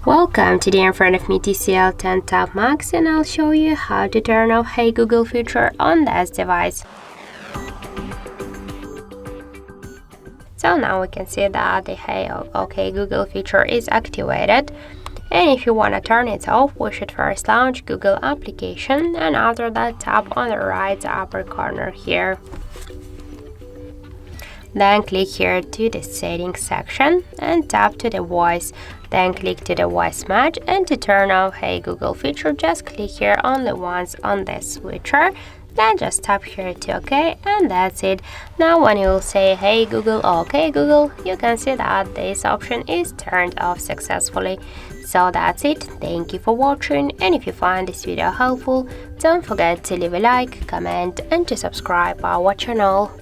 Welcome, today in front of me TCL 10 Tab Max, and I'll show you how to turn off Hey Google feature on this device. So now we can see that the Hey OK Google feature is activated. And if you want to turn it off, we should first launch Google application, and after that tap on the right upper corner here. Then click here to the settings section and tap to the voice. Then click to the voice match, and to turn off Hey Google feature, just click here only once on this switcher. Then just tap here to OK, and that's it. Now when you will say Hey Google, OK Google, you can see that this option is turned off successfully. So that's it. Thank you for watching, and if you find this video helpful, don't forget to leave a like, comment and to subscribe our channel.